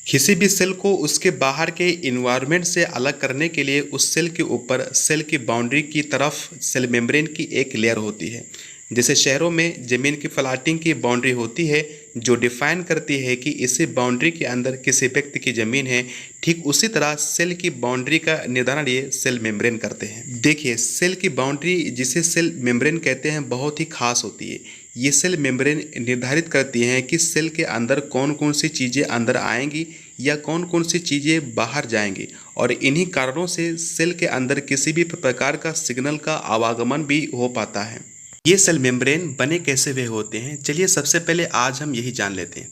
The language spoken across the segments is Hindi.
किसी भी सेल को उसके बाहर के इन्वायरमेंट से अलग करने के लिए उस सेल के ऊपर सेल की बाउंड्री की तरफ सेल मेम्ब्रेन की एक लेयर होती है। जैसे शहरों में ज़मीन की प्लाटिंग की बाउंड्री होती है जो डिफाइन करती है कि इसी बाउंड्री के अंदर किसी व्यक्ति की ज़मीन है, ठीक उसी तरह सेल की बाउंड्री का निर्धारण ये सेल मेम्ब्रेन करते हैं। देखिए, सेल की बाउंड्री जिसे सेल मेम्ब्रेन कहते हैं बहुत ही खास होती है। ये सेल मेम्ब्रेन निर्धारित करती हैं कि सेल के अंदर कौन कौन सी चीज़ें अंदर आएंगी या कौन कौन सी चीज़ें बाहर जाएंगी, और इन्हीं कारणों से सेल के अंदर किसी भी प्रकार का सिग्नल का आवागमन भी हो पाता है। ये सेल मेम्ब्रेन बने कैसे हुए होते हैं, चलिए सबसे पहले आज हम यही जान लेते हैं।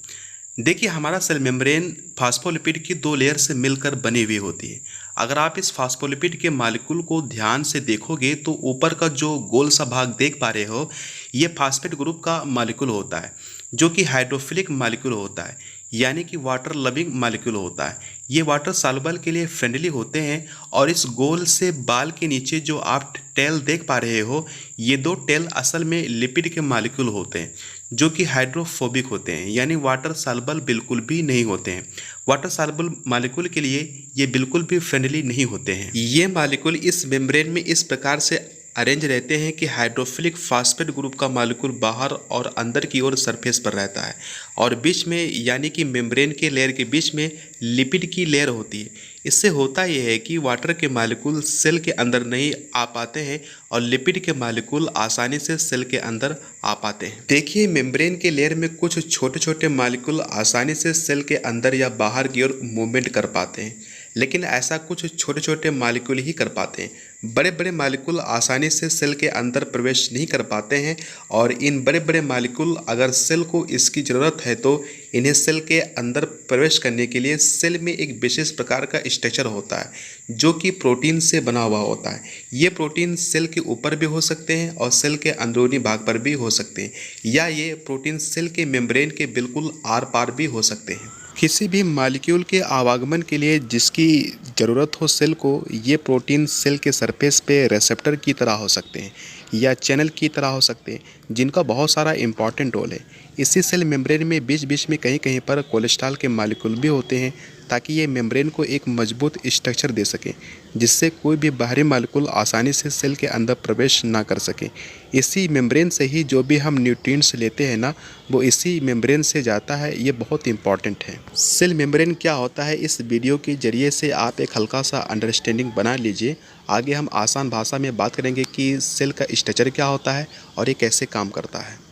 देखिए, हमारा सेल मेम्ब्रेन फास्फोलिपिड की दो लेयर से मिलकर बनी हुई होती है। अगर आप इस फास्फोलिपिड के मॉलिक्यूल को ध्यान से देखोगे तो ऊपर का जो गोल सा भाग देख पा रहे हो, ये फास्फेट ग्रुप का मॉलिक्यूल होता है जो कि हाइड्रोफिलिक मॉलिक्यूल होता है, यानी कि वाटर लविंग मॉलिक्यूल होता है। ये वाटर सॉल्युबल के लिए फ्रेंडली होते हैं। और इस गोल से बाल के नीचे जो आप टेल देख पा रहे हो, ये दो टेल असल में लिपिड के मॉलिक्यूल होते हैं जो कि हाइड्रोफोबिक होते हैं, यानी वाटर सॉल्युबल बिल्कुल भी नहीं होते हैं। वाटर सॉल्युबल मॉलिक्यूल के लिए ये बिल्कुल भी फ्रेंडली नहीं होते हैं। ये मॉलिक्यूल इस मेम्ब्रेन में इस प्रकार से अरेंज रहते हैं कि हाइड्रोफिलिक फास्फेट ग्रुप का मॉलिक्यूल बाहर और अंदर की ओर सरफेस पर रहता है, और बीच में यानी कि मेम्ब्रेन के लेयर के बीच में लिपिड की लेयर होती है। इससे होता यह है कि वाटर के मॉलिक्यूल सेल के अंदर नहीं आ पाते हैं और लिपिड के मॉलिक्यूल आसानी से सेल के अंदर आ पाते हैं। देखिए, मेम्ब्रेन के लेयर में कुछ छोटे छोटे मॉलिक्यूल आसानी से सेल के अंदर या बाहर की ओर मूवमेंट कर पाते हैं, लेकिन ऐसा कुछ छोटे छोटे मॉलिक्यूल ही कर पाते हैं। बड़े बड़े मॉलिक्यूल आसानी से सेल के अंदर प्रवेश नहीं कर पाते हैं, और इन बड़े बड़े मॉलिक्यूल अगर सेल को इसकी ज़रूरत है तो इन्हें सेल के अंदर प्रवेश करने के लिए सेल में एक विशेष प्रकार का स्ट्रक्चर होता है जो कि प्रोटीन से बना हुआ होता है। ये प्रोटीन सेल के ऊपर भी हो सकते हैं और सेल के अंदरूनी भाग पर भी हो सकते हैं, या ये प्रोटीन सेल के मेम्ब्रेन के बिल्कुल आर पार भी हो सकते हैं। किसी भी मॉलिक्यूल के आवागमन के लिए जिसकी ज़रूरत हो सेल को, ये प्रोटीन सेल के सरफेस पे रिसेप्टर की तरह हो सकते हैं या चैनल की तरह हो सकते हैं, जिनका बहुत सारा इम्पॉर्टेंट रोल है। इसी सेल मेम्ब्रेन में बीच बीच में कहीं कहीं पर कोलेस्ट्रॉल के मॉलिक्यूल भी होते हैं, ताकि ये मेम्ब्रेन को एक मजबूत स्ट्रक्चर दे सके जिससे कोई भी बाहरी मॉलिक्यूल आसानी से सेल के अंदर प्रवेश ना कर सके। इसी मेम्ब्रेन से ही जो भी हम न्यूट्रिएंट्स लेते हैं ना, वो इसी मेम्ब्रेन से जाता है। ये बहुत इंपॉर्टेंट है। सेल मेम्ब्रेन क्या होता है, इस वीडियो के जरिए से आप एक हल्का सा अंडरस्टैंडिंग बना लीजिए। आगे हम आसान भाषा में बात करेंगे कि सेल का स्ट्रक्चर क्या होता है और ये कैसे काम करता है।